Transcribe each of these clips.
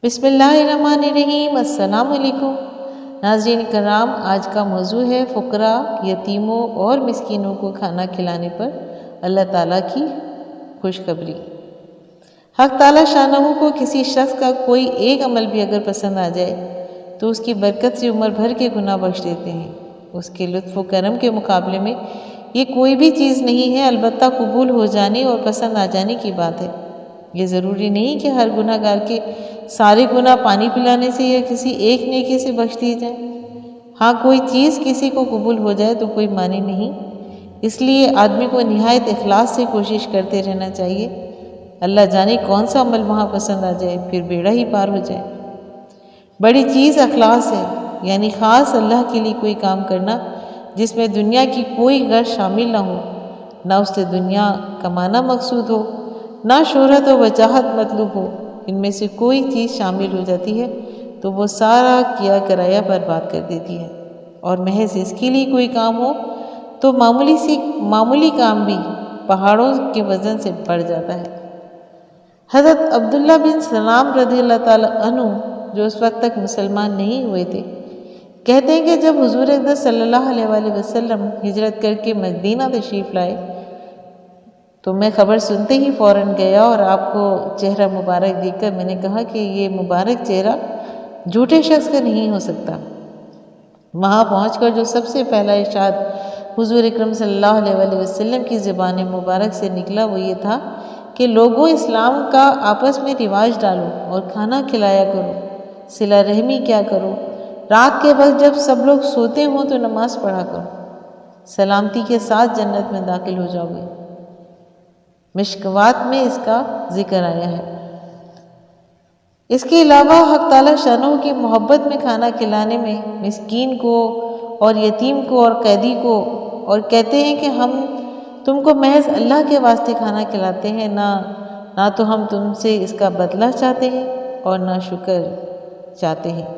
بسم اللہ الرحمن الرحیم۔ السلام علیکم ناظرین کرام، آج کا موضوع ہے فقراء، یتیموں اور مسکینوں کو کھانا کھلانے پر اللہ تعالیٰ کی خوشخبری۔ حق تعالیٰ شانہ کو کسی شخص کا کوئی ایک عمل بھی اگر پسند آ جائے تو اس کی برکت سے عمر بھر کے گناہ بخش دیتے ہیں۔ اس کے لطف و کرم کے مقابلے میں یہ کوئی بھی چیز نہیں ہے، البتہ قبول ہو جانے اور پسند آ جانے کی بات ہے۔ یہ ضروری نہیں کہ ہر گناہ گار کے سارے گناہ پانی پلانے سے یا کسی ایک نیکی سے بخش دی جائیں۔ ہاں، کوئی چیز کسی کو قبول ہو جائے تو کوئی معنی نہیں، اس لیے آدمی کو نہایت اخلاص سے کوشش کرتے رہنا چاہیے۔ اللہ جانے کون سا عمل وہاں پسند آ جائے، پھر بیڑا ہی پار ہو جائے۔ بڑی چیز اخلاص ہے، یعنی خاص اللہ کے لیے کوئی کام کرنا جس میں دنیا کی کوئی غرض شامل نہ ہو، نہ اس سے دنیا کمانا مقصود ہو، نہ شہرت و وجاہت مطلوب ہو۔ ان میں سے کوئی چیز شامل ہو جاتی ہے تو وہ سارا کیا کرایہ برباد کر دیتی ہے، اور محض اس کے لیے کوئی کام ہو تو معمولی کام بھی پہاڑوں کے وزن سے بڑھ جاتا ہے۔ حضرت عبداللہ بن سلام رضی اللہ تعالیٰ عنہ، جو اس وقت تک مسلمان نہیں ہوئے تھے، کہتے ہیں کہ جب حضور اقدس صلی اللہ علیہ وآلہ وسلم ہجرت کر کے مدینہ تشریف لائے تو میں خبر سنتے ہی فوراً گیا، اور آپ کو چہرہ مبارک دیکھ کر میں نے کہا کہ یہ مبارک چہرہ جھوٹے شخص کا نہیں ہو سکتا۔ وہاں پہنچ کر جو سب سے پہلا ارشاد حضور اکرم صلی اللہ علیہ وآلہ وسلم کی زبان مبارک سے نکلا وہ یہ تھا کہ لوگوں، اسلام کا آپس میں رواج ڈالو اور کھانا کھلایا کرو، صلہ رحمی کیا کرو، رات کے وقت جب سب لوگ سوتے ہوں تو نماز پڑھا کرو، سلامتی کے ساتھ جنت میں داخل ہو جاؤ گے۔ مشکوات میں اس کا ذکر آیا ہے۔ اس کے علاوہ حق تعالیٰ شانہ کی محبت میں کھانا کھلانے میں مسکین کو اور یتیم کو اور قیدی کو، اور کہتے ہیں کہ ہم تم کو محض اللہ کے واسطے کھانا کھلاتے ہیں، نہ تو ہم تم سے اس کا بدلہ چاہتے ہیں اور نہ شکر چاہتے ہیں۔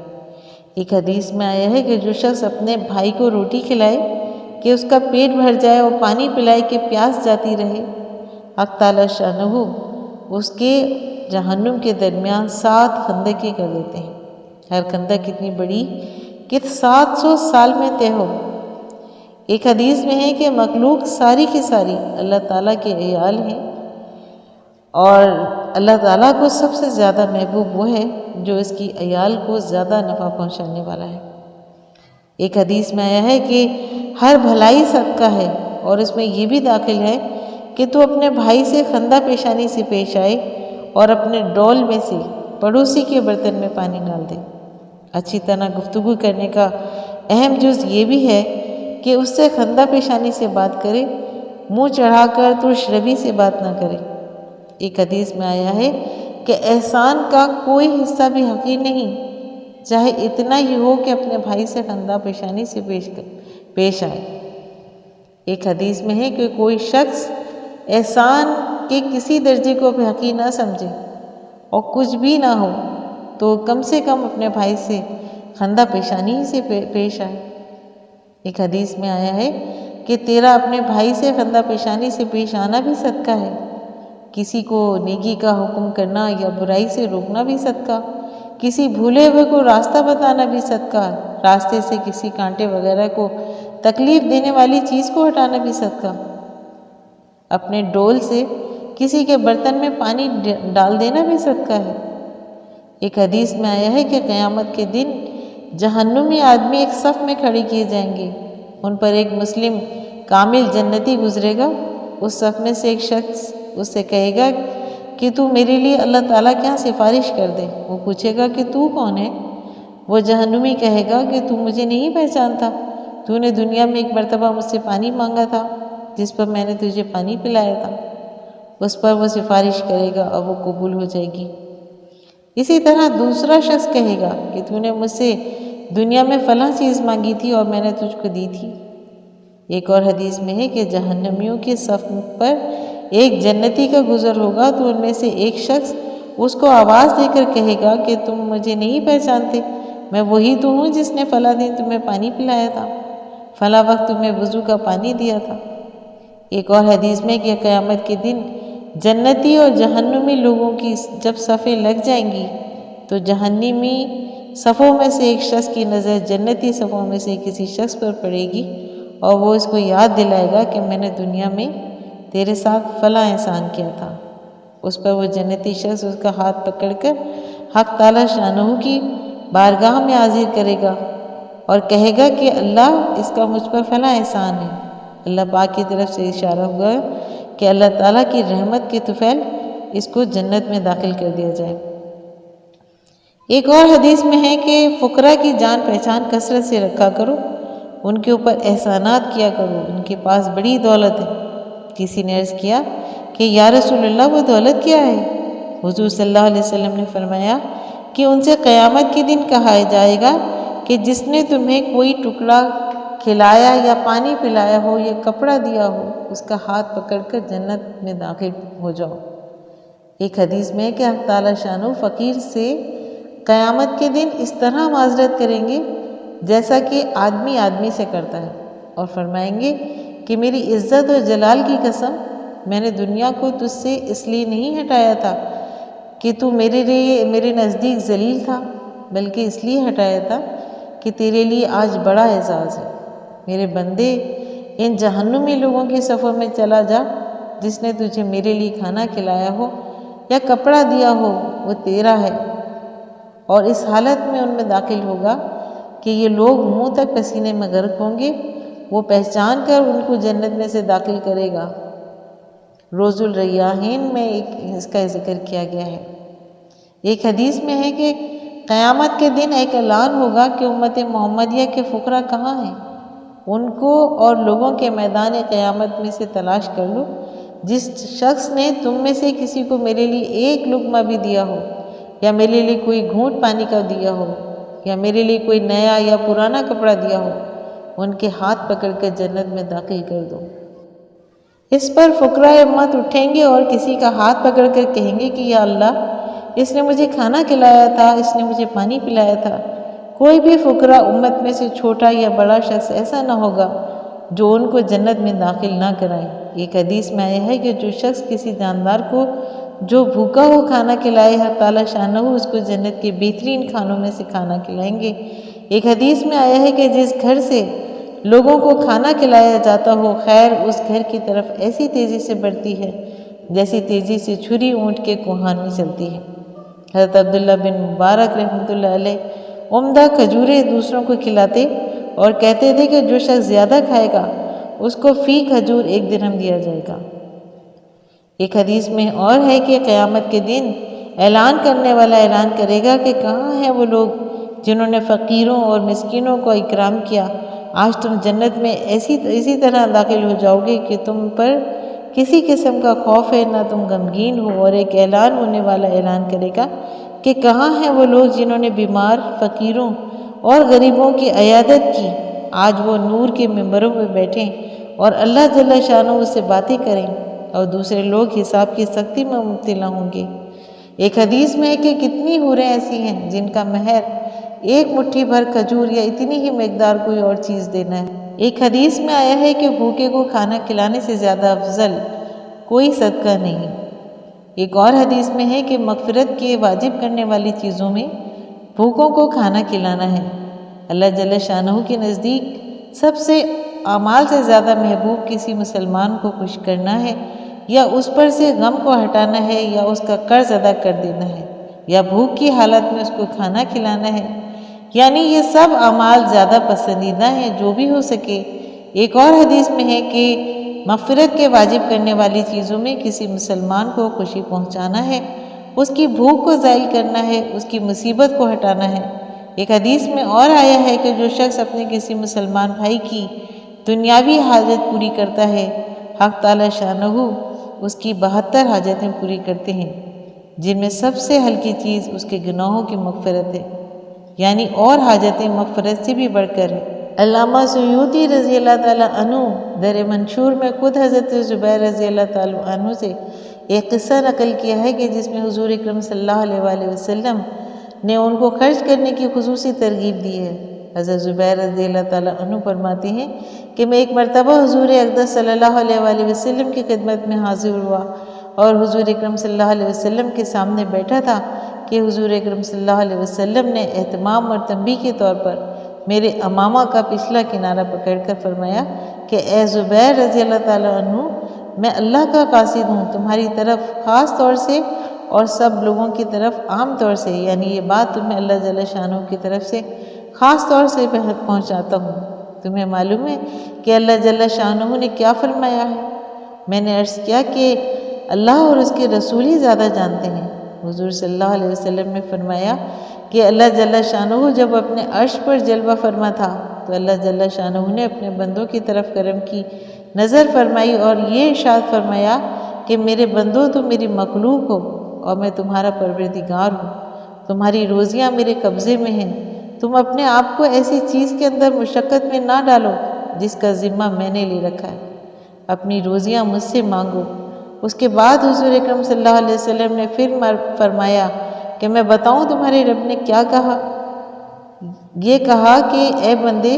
ایک حدیث میں آیا ہے کہ جو شخص اپنے بھائی کو روٹی کھلائے کہ اس کا پیٹ بھر جائے اور پانی پلائے کہ پیاس جاتی رہے، حق تعالیٰ شانہ اس کے جہنم کے درمیان 7 خندقیں کر دیتے ہیں۔ ہر خندق کتنی بڑی کہ 700 سال میں طے ہو۔ ایک حدیث میں ہے کہ مخلوق ساری کی ساری اللہ تعالیٰ کے عیال ہیں، اور اللہ تعالیٰ کو سب سے زیادہ محبوب وہ ہے جو اس کی عیال کو زیادہ نفع پہنچانے والا ہے۔ ایک حدیث میں آیا ہے کہ ہر بھلائی صدقہ ہے، اور اس میں یہ بھی داخل ہے کہ تو اپنے بھائی سے خندہ پیشانی سے پیش آئے اور اپنے ڈول میں سے پڑوسی کے برتن میں پانی ڈال دے۔ اچھی طرح گفتگو کرنے کا اہم جز یہ بھی ہے کہ اس سے خندہ پیشانی سے بات کرے، منہ چڑھا کر ترش روی سے بات نہ کرے۔ ایک حدیث میں آیا ہے کہ احسان کا کوئی حصہ بھی حقیر نہیں، چاہے اتنا ہی ہو کہ اپنے بھائی سے خندہ پیشانی سے پیش آئے۔ ایک حدیث میں ہے کہ کوئی شخص احسان کے کسی درجے کو بھی حقیر نہ سمجھے اور کچھ بھی نہ ہو تو کم سے کم اپنے بھائی سے خندہ پیشانی ہی سے پیش آئے۔ ایک حدیث میں آیا ہے کہ تیرا اپنے بھائی سے خندہ پیشانی سے پیش آنا بھی صدقہ ہے، کسی کو نیکی کا حکم کرنا یا برائی سے روکنا بھی صدقہ، کسی بھولے ہوئے کو راستہ بتانا بھی صدقہ، راستے سے کسی کانٹے وغیرہ کو تکلیف دینے والی چیز کو ہٹانا بھی صدقہ، اپنے ڈول سے کسی کے برتن میں پانی ڈال دینا بھی صدقہ ہے۔ ایک حدیث میں آیا ہے کہ قیامت کے دن جہنمی آدمی ایک صف میں کھڑے کیے جائیں گے، ان پر ایک مسلم کامل جنتی گزرے گا۔ اس صف میں سے ایک شخص اس سے کہے گا کہ تو میرے لیے اللہ تعالیٰ کے ہاں سفارش کر دے۔ وہ پوچھے گا کہ تو کون ہے؟ وہ جہنمی کہے گا کہ تو مجھے نہیں پہچانتا، تو نے دنیا میں ایک مرتبہ مجھ سے پانی مانگا تھا جس پر میں نے تجھے پانی پلایا تھا۔ اس پر وہ سفارش کرے گا اور وہ قبول ہو جائے گی۔ اسی طرح دوسرا شخص کہے گا کہ تو نے مجھ سے دنیا میں فلاں چیز مانگی تھی اور میں نے تجھ کو دی تھی۔ ایک اور حدیث میں ہے کہ جہنمیوں کے صف پر ایک جنتی کا گزر ہوگا تو ان میں سے ایک شخص اس کو آواز دے کر کہے گا کہ تم مجھے نہیں پہچانتے، میں وہی تو ہوں جس نے فلاں دن تمہیں پانی پلایا تھا، فلاں وقت تمہیں وضو کا پانی دیا تھا۔ ایک اور حدیث میں کہ قیامت کے دن جنتی اور جہنمی لوگوں کی جب صفیں لگ جائیں گی تو جہنمی صفوں میں سے ایک شخص کی نظر جنتی صفوں میں سے کسی شخص پر پڑے گی اور وہ اس کو یاد دلائے گا کہ میں نے دنیا میں تیرے ساتھ فلاں احسان کیا تھا۔ اس پر وہ جنتی شخص اس کا ہاتھ پکڑ کر حق تعالی شانہ کی بارگاہ میں حاضر کرے گا اور کہے گا کہ اللہ اس کا مجھ پر فلاں احسان ہے۔ اللہ پاک کی طرف سے اشارہ ہوا کہ اللہ تعالیٰ کی رحمت کے طفیل اس کو جنت میں داخل کر دیا جائے۔ ایک اور حدیث میں ہے کہ فقراء کی جان پہچان کثرت سے رکھا کرو، ان کے اوپر احسانات کیا کرو، ان کے پاس بڑی دولت ہے۔ کسی نے عرض کیا کہ یا رسول اللہ وہ دولت کیا ہے؟ حضور صلی اللہ علیہ وسلم نے فرمایا کہ ان سے قیامت کے دن کہا جائے گا کہ جس نے تمہیں کوئی ٹکڑا کھلایا یا پانی پلایا ہو یا کپڑا دیا ہو اس کا ہاتھ پکڑ کر جنت میں داخل ہو جاؤ۔ ایک حدیث میں ہے کہ حق تعالی شانہ فقیر سے قیامت کے دن اس طرح معذرت کریں گے جیسا کہ آدمی آدمی سے کرتا ہے، اور فرمائیں گے کہ میری عزت اور جلال کی قسم، میں نے دنیا کو تجھ سے اس لیے نہیں ہٹایا تھا کہ تو میرے نزدیک ذلیل تھا، بلکہ اس لیے ہٹایا تھا کہ تیرے لیے آج بڑا اعزاز ہے۔ میرے بندے، ان جہنمی لوگوں کی صفوں میں چلا جا، جس نے تجھے میرے لیے کھانا کھلایا ہو یا کپڑا دیا ہو وہ تیرا ہے، اور اس حالت میں ان میں داخل ہوگا کہ یہ لوگ منہ تک پسینے میں غرق ہوں گے، وہ پہچان کر ان کو جنت میں سے داخل کرے گا۔ روز الریاحین میں اس کا ذکر کیا گیا ہے۔ ایک حدیث میں ہے کہ قیامت کے دن ایک اعلان ہوگا کہ امت محمدیہ کے فقراء کہاں ہیں؟ ان کو اور لوگوں کے میدان قیامت میں سے تلاش کر لو جس شخص نے تم میں سے کسی کو میرے لیے ایک لقمہ بھی دیا ہو، یا میرے لیے کوئی گھونٹ پانی کا دیا ہو، یا میرے لیے کوئی نیا یا پرانا کپڑا دیا ہو، ان کے ہاتھ پکڑ کر جنت میں داخل کر دو۔ اس پر فقراء امت اٹھیں گے اور کسی کا ہاتھ پکڑ کر کہیں گے کہ یا اللہ اس نے مجھے کھانا کھلایا تھا، اس نے مجھے پانی پلایا تھا۔ کوئی بھی فقراء امت میں سے چھوٹا یا بڑا شخص ایسا نہ ہوگا جو ان کو جنت میں داخل نہ کرائے۔ ایک حدیث میں آیا ہے کہ جو شخص کسی جاندار کو جو بھوکا ہو کھانا کھلائے، حق تعالی شانہ اس کو جنت کے بہترین کھانوں میں سے کھانا کھلائیں گے۔ ایک حدیث میں آیا ہے کہ جس گھر سے لوگوں کو کھانا کھلایا جاتا ہو، خیر اس گھر کی طرف ایسی تیزی سے بڑھتی ہے جیسی تیزی سے چھری اونٹ کے کوہان میں چلتی ہے۔ حضرت عبداللہ بن مبارک رحمۃ اللہ علیہ عمدہ کھجوریں دوسروں کو کھلاتے اور کہتے تھے کہ جو شخص زیادہ کھائے گا اس کو فی کھجور 1 درہم دیا جائے گا۔ ایک حدیث میں اور ہے کہ قیامت کے دن اعلان کرنے والا اعلان کرے گا کہ کہاں ہیں وہ لوگ جنہوں نے فقیروں اور مسکینوں کو اکرام کیا؟ آج تم جنت میں اسی طرح داخل ہو جاؤ گے کہ تم پر کسی قسم کا خوف ہے، نہ تم غمگین ہو۔ اور ایک اعلان ہونے والا اعلان کرے گا کہ کہاں ہیں وہ لوگ جنہوں نے بیمار، فقیروں اور غریبوں کی عیادت کی؟ آج وہ نور کے ممبروں پہ بیٹھیں اور اللہ جل شانہ اس سے باتیں کریں، اور دوسرے لوگ حساب کی سختی میں مبتلا ہوں گے۔ ایک حدیث میں ہے کہ کتنی حوریں ایسی ہیں جن کا مہر 1 مٹھی بھر کھجور یا اتنی ہی مقدار کوئی اور چیز دینا ہے۔ ایک حدیث میں آیا ہے کہ بھوکے کو کھانا کھلانے سے زیادہ افضل کوئی صدقہ نہیں۔ ایک اور حدیث میں ہے کہ مغفرت کے واجب کرنے والی چیزوں میں بھوکوں کو کھانا کھلانا ہے۔ اللہ جل شانہ کے نزدیک سب سے اعمال سے زیادہ محبوب کسی مسلمان کو خوش کرنا ہے، یا اس پر سے غم کو ہٹانا ہے، یا اس کا قرض ادا کر دینا ہے، یا بھوک کی حالت میں اس کو کھانا کھلانا ہے، یعنی یہ سب اعمال زیادہ پسندیدہ ہیں جو بھی ہو سکے۔ ایک اور حدیث میں ہے کہ مغفرت کے واجب کرنے والی چیزوں میں کسی مسلمان کو خوشی پہنچانا ہے، اس کی بھوک کو زائل کرنا ہے، اس کی مصیبت کو ہٹانا ہے۔ ایک حدیث میں اور آیا ہے کہ جو شخص اپنے کسی مسلمان بھائی کی دنیاوی حاجت پوری کرتا ہے، حق تعالی شانہ اس کی 72 حاجتیں پوری کرتے ہیں، جن میں سب سے ہلکی چیز اس کے گناہوں کی مغفرت ہے، یعنی اور حاجتیں مغفرت سے بھی بڑھ کر ہے۔ علامہ سیوطی رضی اللہ تعالیٰ عنہ در منشور میں خود حضرت زبیر رضی اللہ تعالیٰ عنہ سے ایک قصہ نقل کیا ہے کہ جس میں حضور اکرم صلی اللہ علیہ وآلہ وسلم نے ان کو خرچ کرنے کی خصوصی ترغیب دی ہے۔ حضرت زبیر رضی اللہ تعالیٰ عنہ فرماتے ہیں کہ میں ایک مرتبہ حضور اقدس صلی اللہ علیہ وآلہ وسلم کی خدمت میں حاضر ہوا اور حضور اکرم صلی اللہ علیہ وسلم کے سامنے بیٹھا تھا کہ حضور اکرم صلی اللہ علیہ وسلم نے اہتمام اور تنبیہ کے طور پر میرے امامہ کا پچھلا کنارہ پکڑ کر فرمایا کہ اے زبیر رضی اللہ تعالیٰ عنہ، میں اللہ کا قاصد ہوں تمہاری طرف خاص طور سے اور سب لوگوں کی طرف عام طور سے، یعنی یہ بات تمہیں اللہ جل شانہ کی طرف سے خاص طور سے پہنچاتا ہوں۔ تمہیں معلوم ہے کہ اللہ جل شانہ نے کیا فرمایا ہے؟ میں نے عرض کیا کہ اللہ اور اس کے رسول ہی زیادہ جانتے ہیں۔ حضور صلی اللہ علیہ وسلم نے فرمایا کہ اللہ جل شانہ جب اپنے عرش پر جلوہ فرما تھا تو اللہ جل شانہ نے اپنے بندوں کی طرف کرم کی نظر فرمائی اور یہ ارشاد فرمایا کہ میرے بندو تم میری مخلوق ہو اور میں تمہارا پروردگار ہوں، تمہاری روزیاں میرے قبضے میں ہیں، تم اپنے آپ کو ایسی چیز کے اندر مشقت میں نہ ڈالو جس کا ذمہ میں نے لے رکھا ہے، اپنی روزیاں مجھ سے مانگو۔ اس کے بعد حضور اکرم صلی اللہ علیہ وسلم نے پھر فرمایا کہ میں بتاؤں تمہارے رب نے کیا کہا؟ یہ کہا کہ اے بندے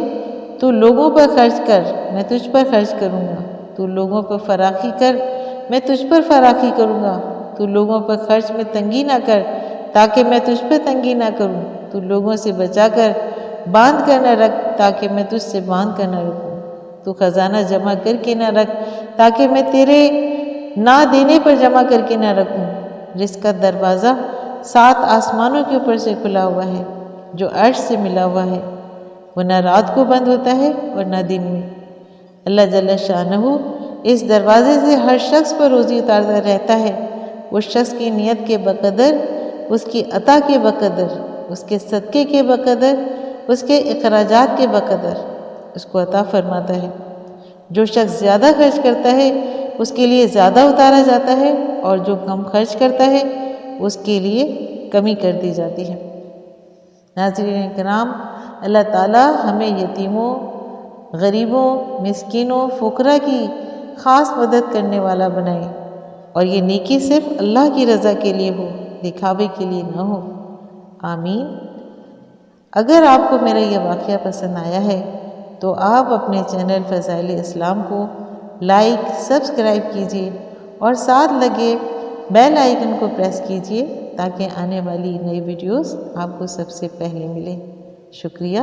تو لوگوں پر خرچ کر، میں تجھ پر خرچ کروں گا، تو لوگوں پر فراخی کر، میں تجھ پر فراخی کروں گا، تو لوگوں پر خرچ میں تنگی نہ کر تاکہ میں تجھ پر تنگی نہ کروں، تو لوگوں سے بچا کر باندھ کر نہ رکھ تاکہ میں تجھ سے باندھ کر نہ رکھوں، تو خزانہ جمع کر کے نہ رکھ تاکہ میں تیرے نہ دینے پر جمع کر کے نہ رکھوں۔ رزق کا دروازہ 7 آسمانوں کے اوپر سے کھلا ہوا ہے جو عرش سے ملا ہوا ہے، وہ نہ رات کو بند ہوتا ہے اور نہ دن میں۔ اللہ جل شانہ اس دروازے سے ہر شخص پر روزی اتارتا رہتا ہے، اس شخص کی نیت کے بقدر، اس کی عطا کے بقدر، اس کے صدقے کے بقدر، اس کے اخراجات کے بقدر اس کو عطا فرماتا ہے۔ جو شخص زیادہ خرچ کرتا ہے اس کے لیے زیادہ اتارا جاتا ہے اور جو کم خرچ کرتا ہے اس کے لیے کمی کر دی جاتی ہے۔ ناظرین کرام، اللہ تعالیٰ ہمیں یتیموں، غریبوں، مسکینوں، فقراء کی خاص مدد کرنے والا بنائے اور یہ نیکی صرف اللہ کی رضا کے لیے ہو، دکھاوے کے لیے نہ ہو۔ آمین۔ اگر آپ کو میرا یہ واقعہ پسند آیا ہے تو آپ اپنے چینل فضائل اسلام کو لائک، سبسکرائب کیجیے اور ساتھ لگے بیل آئیکن کو پریس کیجیے تاکہ آنے والی نئی ویڈیوز آپ کو سب سے پہلے ملیں۔ شکریہ۔